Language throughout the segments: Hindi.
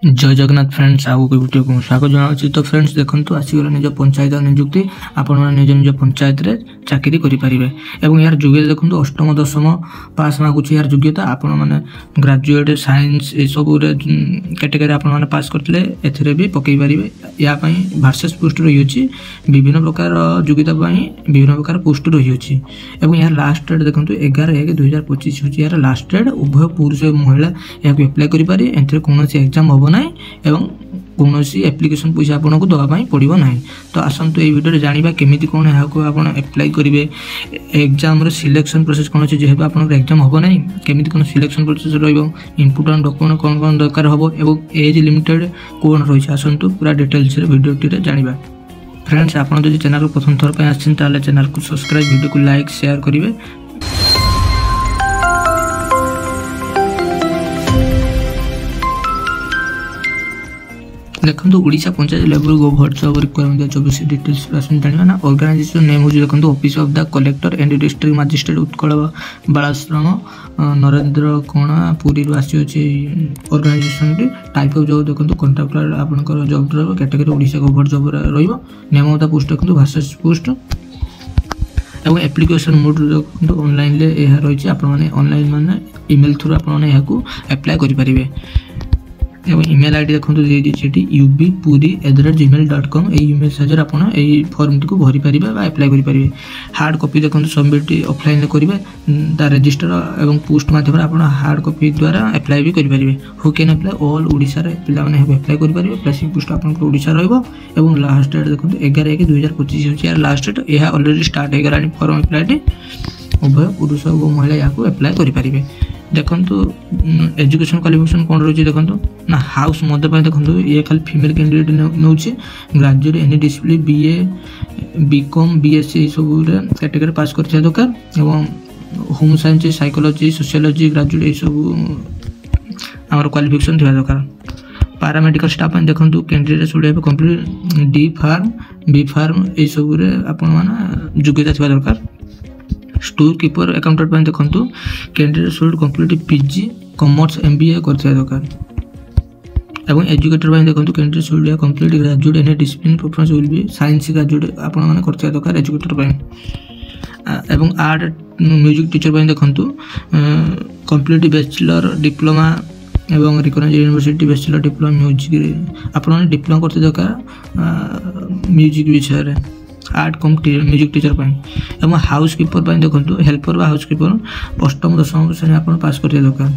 जय जगन्नाथ फ्रेंड्स आगो वीडियो को स्वागत जनावि। तो फ्रेंड्स देखो आसीगला निज पंचायत निजुक्ति आपण निज निज पंचायत रे चाकरी करेंगे और यार योग्यता देखो अष्टम दशम पास मागुच यार योग्यता आपण मैंने ग्रेजुएट साइंस ये सब कैटेगरी आपण मैंने पास करते एथेरे भी पकई पारे। या भार्सेस पोस्ट रही विभिन्न प्रकार योग्यता विभिन्न प्रकार पोस्ट रही और यार लास्ट डेट देखो 11/1/2025 हूँ यार लास्ट डेट। उभय पुरुष और महिला यहाँ एप्लाय करेंगे। एथेरे कौन एग्जाम हम ना एवं कौन एप्लिकेशन पैसा आपन को दवाई पड़ो ना। तो आसतु ये वीडियो जाना केमी कौन यहाँ आप एप्लाय करेंगे एग्जाम सिलेक्शन प्रोसेस कौन अच्छे जेहेतु आप एग्जाम हम ना केमी कौन सिलेक्शन प्रोसेस रॉम्पोर्टाट डॉक्यूमेंट कौन कौन दरकार हम और एज लिमिटेड कौन रही आसतु पूरा डिटेल्स वीडियो जाना। फ्रेंड्स आप चैनल को प्रथम थर पर आसान चैनल को सब्सक्राइब वीडियो को लाइक शेयर करेंगे। देखो Odisha panchayat level government job requirement 24 details जाना ना। ऑर्गेनाइजेशन नेम हो देखो office of the collector and district magistrate Utkal Balashram Narendra Kona Puri आसी ऑर्गेनाइजेशन टाइप ऑफ जॉब देखो कंट्राक्टर आपंकर जॉब रहा category Odisha government job name of the post देखो भार्सेस पोस्ट और एप्लिकेशन मोड देखो ऑनलाइन रही ऑनलाइन माने ईमेल थ्रू आप एप्लाय करेंगे। ईमेल आईडी देखो दी ubpuri@gmail.com ईमेल साहाଯ୍य आप फॉर्म टी भरी पारे एप्लाय करेंगे। हार्ड कॉपी देखो सबमिट ऑफलाइन करेंगे ता रजिस्टर और पोस्ट माध्यम आप हार्ड कॉपी द्वारा एप्लाय भी करेंगे। Who can apply all Odisha रे पिला माने एप्लाय करेंगे। प्लेसिंग पोस्ट आपन ओडिशा रहिबो एवं लास्ट डेट देखो 11/1/2025 होची यार लास्ट डेट। यह ऑलरेडी स्टार्ट हो गलानी फॉर्म एप्लाय उभय पुरुष और महिला यहाँ एप्लाय करेंगे। देखो एजुकेशन क्वालिफिकेशन कौन रही देखो ना हाउस मदर देखो ये खाली फीमेल कैंडिडेट नौ graduate any discipline BA BCom BSc सब कैटेगरी पास कर दरकार एवं home science psychology sociology graduate ये सब आम क्वालिफिकेशन थी दरकार। पैरामेडिकल स्टाफ देखो candidate should complete D pharm B pharm ये सब योग्यता थी दरकार। स्टोर कीपर अकाउंटेंट देखो candidate should complete PG commerce MBA कर दरकार एवं एजुकेटर देखो candidate should complete graduate any discipline preference will be science graduate आप कर दरकार एजुकेटर एवं आर्ट म्यूजिक टीचर देखो कंप्लीट बैचलर डिप्लोमा एवं recognised university bachelor diploma music आप डिप्लोमा करते दरकार म्यूजिक विषय आर्ट कम म्यूजिक टीचर एवं हाउस कीपर देखो हेल्पर हाउस कीपर अष्टम दशम श्रेणी आप पास कर दरकार।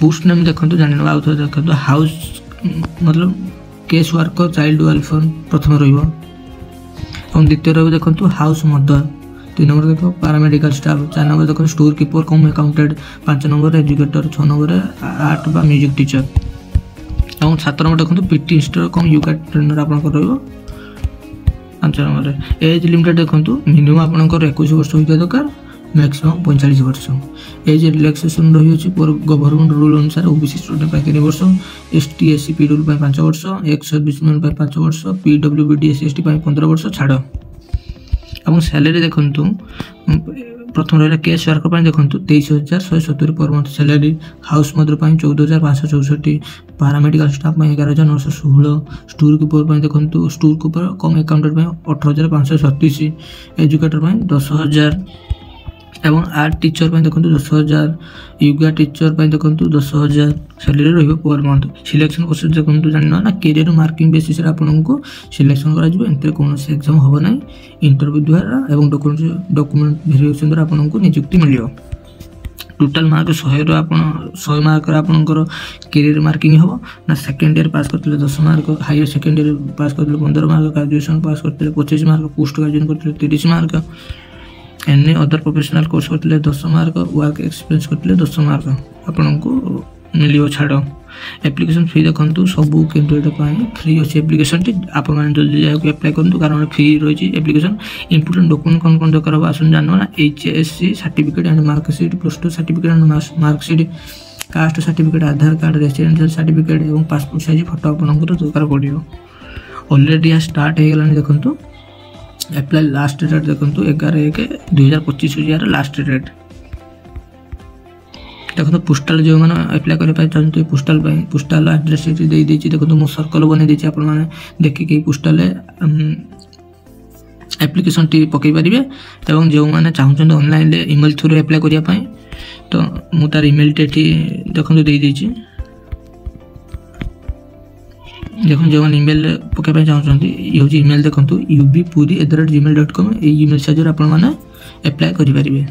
पोस्ट नेम देखो जान आउ थे देखो हाउस मतलब केस वर्कर चाइल्ड वेलफेयर प्रथम रहा द्वितीय रही देखो हाउस मदर 3 नंबर देखो पैरामेडिकल स्टाफ 4 नंबर देखो storekeeper cum accountant 5 number educator 6 number art बा म्यूजिक टीचर और 7 नंबर देखो PT instructor cum yoga trainer आप 5 नंबर एज लिमिटेड देखो मिनिमम आपंकर 21 वर्ष होता दरकार मैक्सिमम 45 वर्ष। एज रिलैक्सेशन रही गवर्नमेंट रूल अनुसार OBC स्टूडेंट 3 वर्ष ST SC PW 5 वर्ष एक्स सर्विसमैन 5 वर्ष PWBD SC 15 वर्ष छाड़ और सैलरी देखो प्रथम रहा केस वर्कर देखो 23,170 per month salary house mother 14,564 paramedical staff 11,916 store keeper देखो storekeeper cum accountant 18,537 educator 10,000 एवं आर्ट टीचर देखो 10,000 योगा टीचर देखो 10,000 सैलरी रही पर मंथ। सिलेक्शन प्रोसेस देखो जाना ना कैरियर मार्किंग बेसिस आपको सिलेक्शन कर कौन एग्जाम हम ना इंटरव्यू द्वारा एवं डॉक्यूमेंट वेरिफिकेशन द्वारा आपको नियुक्ति मिल टोटाल मार्क 100 मार्क आपंकर कैरियर मार्किंग हम ना सेकेंड ईयर पास करते 10 मार्क हायर सेकेंड ईयर पास करते 15 मार्क ग्रेजुएशन पास करते 25 मार्क पोस्ट ग्रेजुएशन करते 30 mark any other professional course करते 10 मार्क वर्क एक्सपीरियंस करते 10 मार्क आपको मिल छाड़। एप्लिकेशन फी देखो सबू कैंडिडेट फ्री अच्छे एप्लिकेशन आप एप्लाय करूँ कारण फ्री रही एप्लिकेशन। इंपोर्टेंट डॉक्यूमेंट कौन कौन दरकार हम आसन जान ना HSC certificate and marksheet +2 certificate and marksheet caste certificate Aadhaar card residential certificate और पासपोर्ट साइज फोटो आपंकर दरकार पड़ो। ऑलरेडी यहाँ स्टार्ट हो गलानी देखो एप्लाय लास्ट डेट देखो 11/1/2025 यार लास्ट डेट। देखो पोस्टाल जो मैंने अप्लाई करने चाहते पोस्टाल एड्रेस ये देखो मुझे सर्कल बन देती आपने देखिए पोस्टाल एप्लिकेशन टी पकई पारे और जो मैंने चाहते ऑनलाइन ईमेल थ्रू अप्लाई करने तो मुझे तार ईमेल टी देखो दे देखो जो मैंने ईमेल पकड़ चाहते ये हूँ ईमेल देखो ubpuri@gmail.com ये ईमेल साइज आप अप्लाई करें।